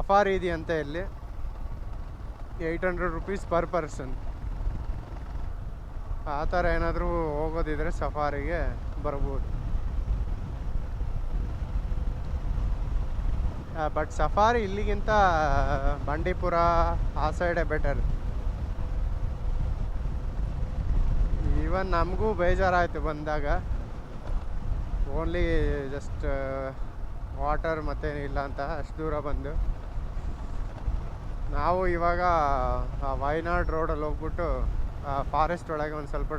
Safari ಇದೆಯಂತೆ ಇಲ್ಲಿ. 800 rupees per person. ಆ ಥರ ಏನಾದರೂ ಹೋಗೋದಿದ್ರೆ ಸಫಾರಿಗೆ ಬರ್ಬೋದು. ಬಟ್ ಸಫಾರಿ ಇಲ್ಲಿಗಿಂತ ಬಂಡೀಪುರ ಆ ಸೈಡೇ ಬೆಟರ್. ಈವನ್ ನಮಗೂ ಬೇಜಾರಾಯಿತು ಬಂದಾಗ. ಓನ್ಲಿ ಜಸ್ಟ್ ವಾಟರ್ ಮತ್ತೇನಿಲ್ಲ ಅಂತ ಅಷ್ಟು ದೂರ ಬಂದು ನಾವು ಇವಾಗ ವಯನಾಡ್ ರೋಡಲ್ಲಿ ಹೋಗ್ಬಿಟ್ಟು ಫಾರೆಸ್ಟ್ ಒಳಗೆ ಒಂದು ಸ್ವಲ್ಪ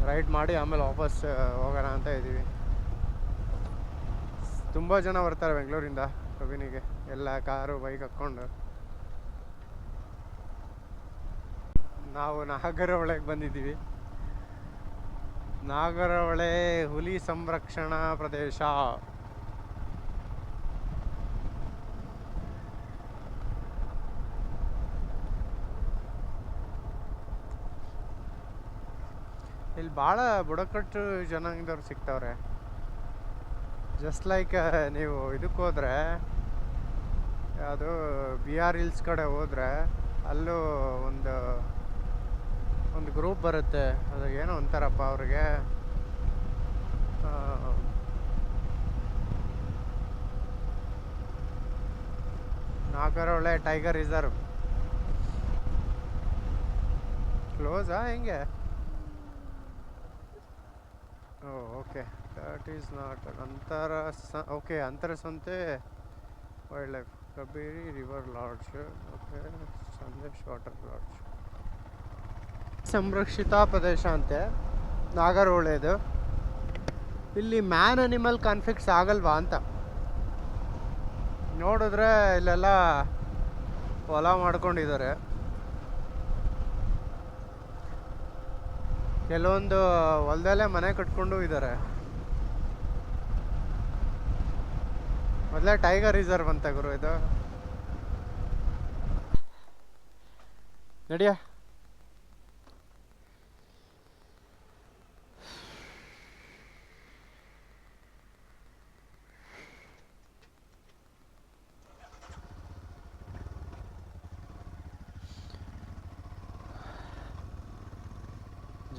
ರೈಡ್ ಮಾಡಿ ಆಮೇಲೆ ವಾಪಸ್ ಹೋಗೋಣ ಅಂತ ಇದ್ದೀವಿ. ತುಂಬ ಜನ ಬರ್ತಾರೆ ಬೆಂಗಳೂರಿಂದ ಕಬಿನಿಗೆ, ಎಲ್ಲ ಕಾರು ಬೈಕ್ ಹಾಕ್ಕೊಂಡು. ನಾವು ನಾಗರಹೊಳೆಗೆ ಬಂದಿದ್ದೀವಿ. ನಾಗರಹೊಳೆ ಹುಲಿ ಸಂರಕ್ಷಣಾ ಪ್ರದೇಶ. ಇಲ್ಲಿ ಭಾಳ ಬುಡಕಟ್ಟು ಜನಾಂಗದವ್ರು ಸಿಗ್ತವ್ರೆ. ಜಸ್ಟ್ ಲೈಕ್ ನೀವು ಇದಕ್ಕೆ ಹೋದರೆ, ಯಾವುದು BR ಹಿಲ್ಸ್ ಕಡೆ ಹೋದರೆ ಅಲ್ಲೂ ಒಂದು ಗ್ರೂಪ್ ಬರುತ್ತೆ. ಅದು ಏನೋ ಅಂತಾರಪ್ಪ ಅವ್ರಿಗೆ, ನಾಗರಹೊಳೆ ಟೈಗರ್ ರಿಸರ್ವ್. ಕ್ಲೋಸಾ ಹೆಂಗೆ? Okay, that is not okay. Antarasante wildlife, Kabini river lodge, okay, Sandesh water lodge. ಸಂರಕ್ಷಿತ ಪ್ರದೇಶ ಅಂತೆ ನಾಗರಹೊಳೆದು. ಇಲ್ಲಿ ಮ್ಯಾನ್ ಅನಿಮಲ್ ಕಾನ್ಫ್ಲಿಕ್ಟ್ಸ್ ಆಗಲ್ವಾ ಅಂತ ನೋಡಿದ್ರೆ ಇಲ್ಲೆಲ್ಲ ಹೊಲ ಮಾಡ್ಕೊಂಡಿದ್ದಾರೆ. ಕೆಲವೊಂದು ಹೊಲದಲ್ಲೇ ಮನೆ ಕಟ್ಕೊಂಡು ಇದ್ದಾರೆ. ಮೊದಲೇ ಟೈಗರ್ ರಿಸರ್ವ್ ಅಂತ ಗುರು ಇದು. ನಡಿಯ.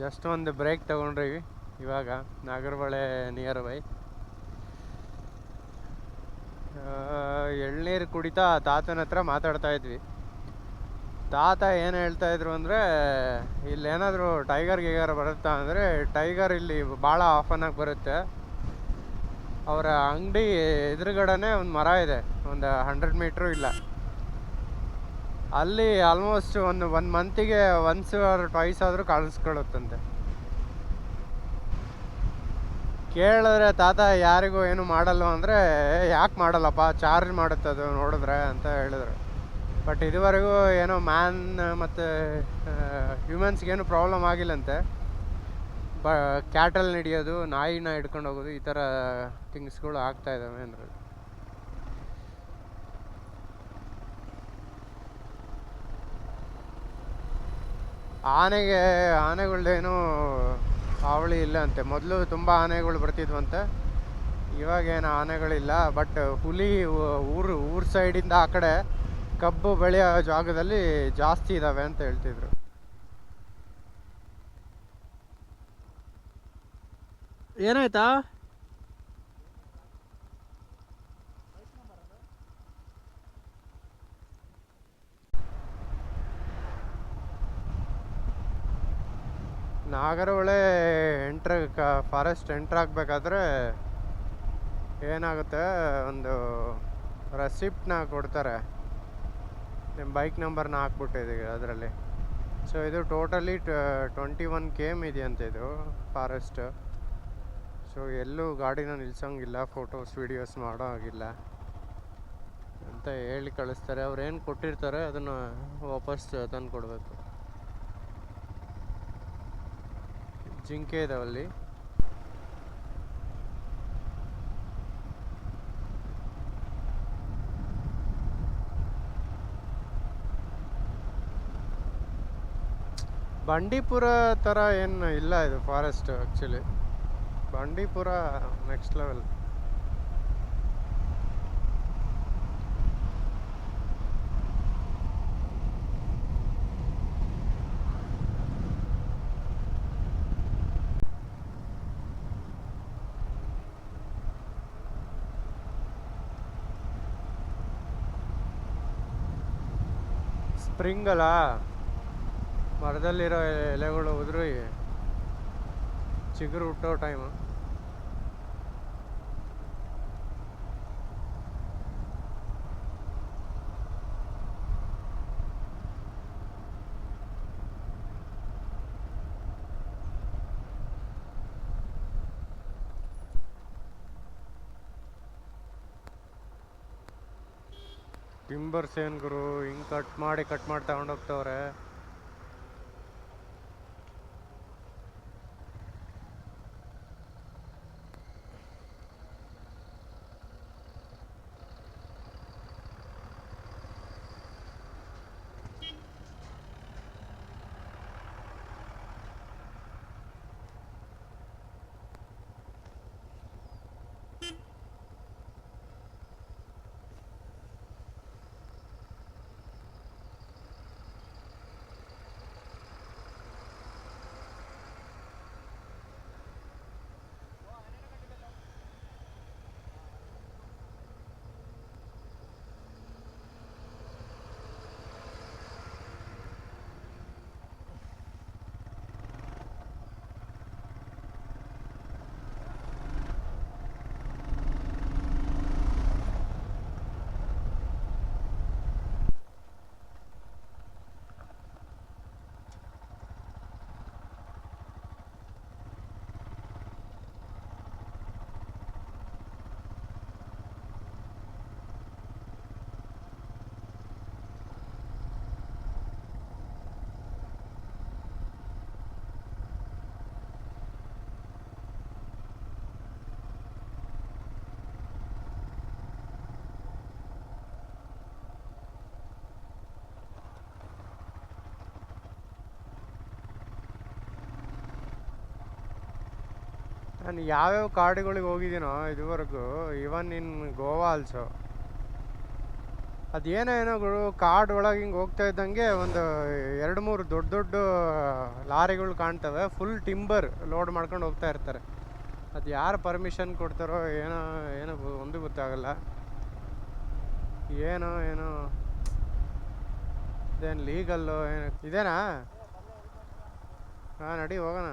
ಜಸ್ಟ್ ಒಂದು ಬ್ರೇಕ್ ತಗೊಂಡ್ರಿ ಇವಾಗ ನಾಗರಹೊಳೆ ನಿಯರ್ ಬೈ. ಎಳ್ನೀರು ಕುಡಿತಾ ತಾತನ ಹತ್ರ ಮಾತಾಡ್ತಾ ಇದ್ವಿ. ತಾತ ಏನು ಹೇಳ್ತಾ ಇದ್ರು ಅಂದರೆ, ಇಲ್ಲೇನಾದರೂ ಟೈಗರ್ ಗೀಗರ್ ಬರುತ್ತಾ ಅಂದರೆ, ಟೈಗರ್ ಇಲ್ಲಿ ಭಾಳ ಆಫನ್ನಾಗಿ ಬರುತ್ತೆ. ಅವರ ಅಂಗಡಿ ಎದುರುಗಡೆನೇ ಒಂದು ಮರ ಇದೆ, ಒಂದು 100 ಮೀಟ್ರು ಇಲ್ಲ. ಅಲ್ಲಿ ಆಲ್ಮೋಸ್ಟ್ ಒಂದು ಮಂತಿಗೆ ಒನ್ಸ್ ಆರ್ ಟ್ವೈಸ್ ಆದರೂ ಕಾಣಿಸ್ಕೊಳ್ಳುತ್ತಂತೆ. ಕೇಳಿದ್ರೆ ತಾತ ಯಾರಿಗೂ ಏನು ಮಾಡಲ್ಲ ಅಂದರೆ, ಯಾಕೆ ಮಾಡಲ್ಲಪ್ಪ, ಚಾರ್ಜ್ ಮಾಡುತ್ತದು ನೋಡಿದ್ರೆ ಅಂತ ಹೇಳಿದ್ರು. ಬಟ್ ಇದುವರೆಗೂ ಏನೋ ಮ್ಯಾನ್ ಮತ್ತು ಹ್ಯೂಮನ್ಸ್ಗೇನು ಪ್ರಾಬ್ಲಮ್ ಆಗಿಲ್ಲಂತೆ. ಕ್ಯಾಟಲ್ ಹಿಡಿಯೋದು, ನಾಯಿನ ಹಿಡ್ಕೊಂಡು ಹೋಗೋದು, ಈ ಥರ ಥಿಂಗ್ಸ್ಗಳು ಆಗ್ತಾ ಇದ್ದಾವೆ ಅಂದ್ರೆ. ಆನೆಗಳದ್ದೇನು ಹಾವಳಿ ಇಲ್ಲ ಅಂತೆ. ಮೊದಲು ತುಂಬ ಆನೆಗಳು ಬರ್ತಿದ್ವಂತೆ, ಇವಾಗೇನು ಆನೆಗಳಿಲ್ಲ. ಬಟ್ ಹುಲಿ ಊರ ಸೈಡಿಂದ ಆ ಕಡೆ ಕಬ್ಬು ಬೆಳೆಯೋ ಜಾಗದಲ್ಲಿ ಜಾಸ್ತಿ ಇದ್ದಾವೆ ಅಂತ ಹೇಳ್ತಿದ್ರು. ಏನಾಯ್ತಾ? ನಾಗರಹೊಳೆ ಫಾರೆಸ್ಟ್ ಎಂಟ್ರ್ ಆಗಬೇಕಾದ್ರೆ ಏನಾಗುತ್ತೆ, ಒಂದು ರೆಸಿಪ್ಟ್ನ ಕೊಡ್ತಾರೆ. ನಿಮ್ಮ ಬೈಕ್ ನಂಬರ್ನ ಹಾಕ್ಬಿಟ್ಟಿದ್ದೀವಿ ಅದರಲ್ಲಿ. ಸೊ ಇದು ಟೋಟಲಿ 21 km ಇದೆಯಂತೆ ಇದು ಫಾರೆಸ್ಟ್. ಸೊ ಎಲ್ಲೂ ಗಾಡಿನ ನಿಲ್ಸೋಂಗಿಲ್ಲ, ಫೋಟೋಸ್ ವೀಡಿಯೋಸ್ ಮಾಡೋ ಹಾಗಿಲ್ಲ ಅಂತ ಹೇಳಿ ಕಳಿಸ್ತಾರೆ. ಅವ್ರು ಏನು ಕೊಟ್ಟಿರ್ತಾರೆ ಅದನ್ನು ವಾಪಸ್ ತಂದು ಕೊಡಬೇಕು. ಜಿಂಕೆ ಇದಾವಲ್ಲಿ. ಬಂಡೀಪುರ ಥರ ಏನು ಇಲ್ಲ ಇದು forest. Actually Bandipur next level. Spring ಅಲ್ಲ, ಮರದಲ್ಲಿರೋ ಎಲೆಗಳು ಉದುರಿ ಚಿಗುರು ಹುಟ್ಟೋ ಟೈಮು. ಟಿಂಬರ್ಸ್ ಏನು ಗುರು ಹಿಂಗೆ ಕಟ್ ಮಾಡಿ ತಗೊಂಡೋಗ್ತವ್ರೆ. ನಾನು ಯಾವ್ಯಾವ ಕಾಡುಗಳಿಗೆ ಹೋಗಿದ್ದೀನೋ ಇದುವರೆಗೂ, ಇವನ್ ಇನ್ ಗೋವಾ ಆಲ್ಸೋ, ಅದೇನೋ ಗುರು ಕಾಡು ಒಳಗೆ ಹಿಂಗೆ ಹೋಗ್ತಾ ಇದ್ದಂಗೆ ಒಂದು 2-3 ದೊಡ್ಡ ದೊಡ್ಡ ಲಾರಿಗಳು ಕಾಣ್ತವೆ, ಫುಲ್ ಟಿಂಬರ್ ಲೋಡ್ ಮಾಡ್ಕೊಂಡು ಹೋಗ್ತಾ ಇರ್ತಾರೆ. ಅದು ಯಾರು ಪರ್ಮಿಷನ್ ಕೊಡ್ತಾರೋ ಏನೋ ಏನೋ ಒಂದು ಗೊತ್ತಾಗಲ್ಲ. ಏನೋ ಇದೇನು ಲೀಗಲ್ಲು ಏನು ಇದೇನಾ? ಹಾಂ, ನಡಿ ಹೋಗೋಣ.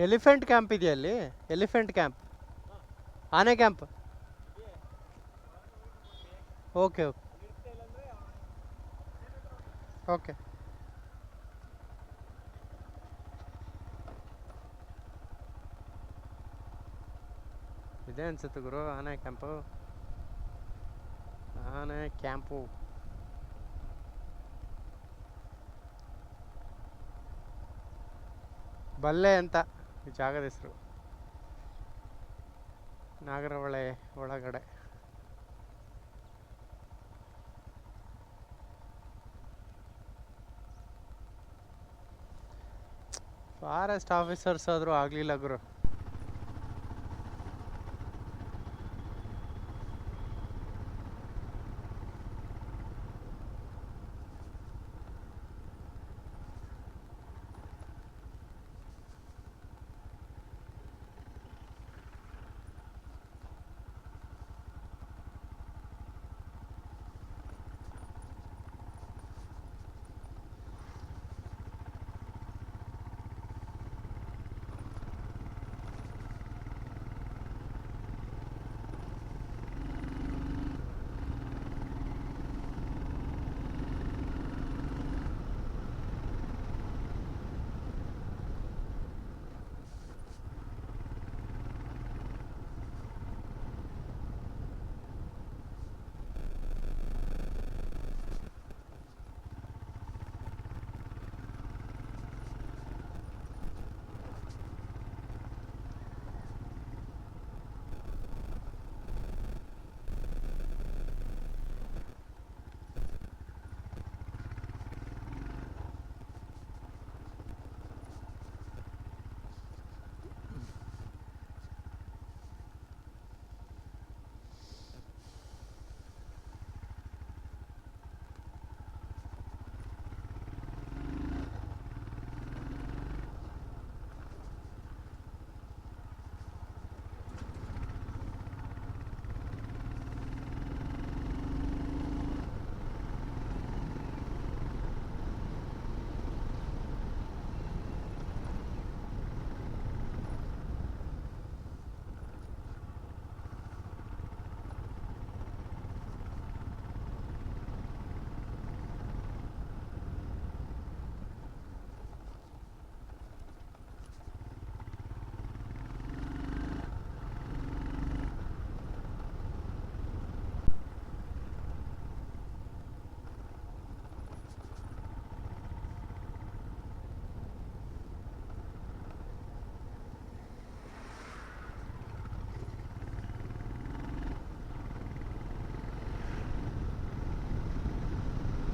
ಎಲಿಫೆಂಟ್ ಕ್ಯಾಂಪ್ ಇದೆಯಾ ಅಲ್ಲಿ? ಎಲಿಫೆಂಟ್ ಕ್ಯಾಂಪ್, ಆನೆ ಕ್ಯಾಂಪ್. Okay okay okay. ಇದೆ ಅನ್ಸುತ್ತೆ ಗುರು ಆನೆ ಕ್ಯಾಂಪು. ಆನೆ ಕ್ಯಾಂಪು ಬಲ್ಲೆ ಅಂತ ಈ ಜಾಗದ ಹೆಸರು, ನಾಗರಹೊಳೆ ಒಳಗಡೆ. ಫಾರೆಸ್ಟ್ ಆಫೀಸರ್ಸ್ ಆದರೂ ಆಗಲಿಲ್ಲ ಗುರು.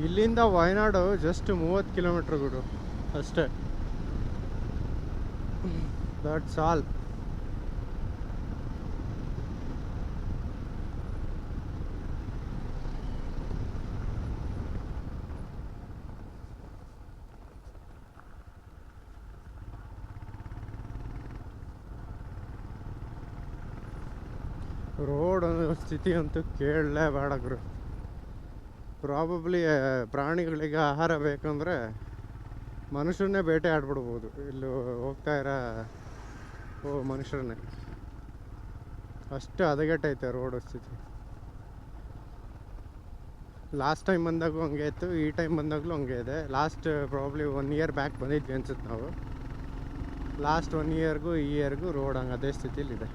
ಇಲ್ಲಿಂದ ವಯನಾಡು ಜಸ್ಟ್ 30 ಕಿಲೋಮೀಟ್ರ್ ಗುರು ಅಷ್ಟೇ. That's all. ರೋಡ್ ಸ್ಥಿತಿ ಅಂತೂ ಕೇಳಲೇಬೇಡ ಗುರು. ಪ್ರಾಬಬ್ಲಿ ಪ್ರಾಣಿಗಳಿಗೆ ಆಹಾರ ಬೇಕಂದರೆ ಮನುಷ್ಯರನ್ನೇ ಬೇಟೆ ಆಡ್ಬಿಡ್ಬೋದು ಇಲ್ಲಿ ಹೋಗ್ತಾ ಇರೋ ಮನುಷ್ಯರನ್ನೇ. ಅಷ್ಟು ಹದಗೆಟ್ಟೈತೆ ರೋಡ್ ಸ್ಥಿತಿ. ಲಾಸ್ಟ್ ಟೈಮ್ ಬಂದಾಗೂ ಹಂಗೆ ಇತ್ತು, ಈ ಟೈಮ್ ಬಂದಾಗಲೂ ಹಂಗೆ ಇದೆ. ಲಾಸ್ಟ್ ಪ್ರಾಬ್ಲಿ 1 ಇಯರ್ ಬ್ಯಾಕ್ ಬಂದಿದ್ವಿ ಅನ್ಸುತ್ತೆ ನಾವು. ಲಾಸ್ಟ್ 1 ಇಯರ್ಗೂ ಈ ಇಯರ್ಗೂ ರೋಡ್ ಹಂಗೆ ಅದೇ ಸ್ಥಿತಿಲಿದೆ.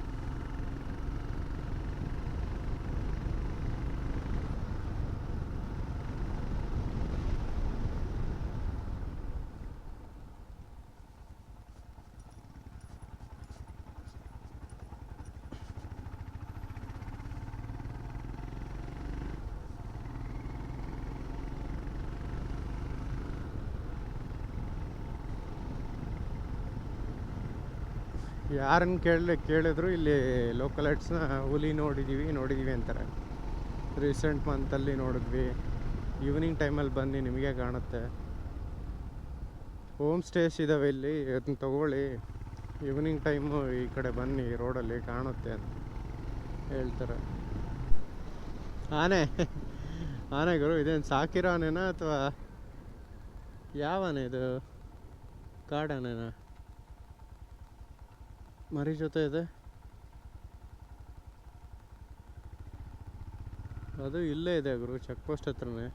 ಯಾರನ್ನು ಕೇಳಿದ್ರು ಇಲ್ಲಿ ಲೋಕಲೈಟ್ಸ್ನ ಹುಲಿ ನೋಡಿದ್ದೀವಿ ಅಂತಾರೆ. ರೀಸೆಂಟ್ ಮಂತಲ್ಲಿ ನೋಡಿದ್ವಿ. ಈವ್ನಿಂಗ್ ಟೈಮಲ್ಲಿ ಬನ್ನಿ ನಿಮಗೆ ಕಾಣುತ್ತೆ. ಹೋಮ್ ಸ್ಟೇಸ್ ಇದ್ದಾವೆ ಇಲ್ಲಿ, ಅದನ್ನ ತಗೊಳ್ಳಿ. ಈವ್ನಿಂಗ್ ಟೈಮು ಈ ಕಡೆ ಬನ್ನಿ, ರೋಡಲ್ಲಿ ಕಾಣುತ್ತೆ ಅಂತ ಹೇಳ್ತಾರೆ. ಆನೆ ಗುರು, ಇದೇನು ಸಾಕಿರೋ ಆನೆನಾ ಅಥವಾ ಯಾವ ಆನೆ ಇದು? ಕಾಡಾನೆನಾ? ಮರಿ ಜೊತೆ ಇದೆ. ಅದು ಇಲ್ಲೇ ಇದೆ ಗುರು, ಚೆಕ್ ಪೋಸ್ಟ್ ಹತ್ರನೇ.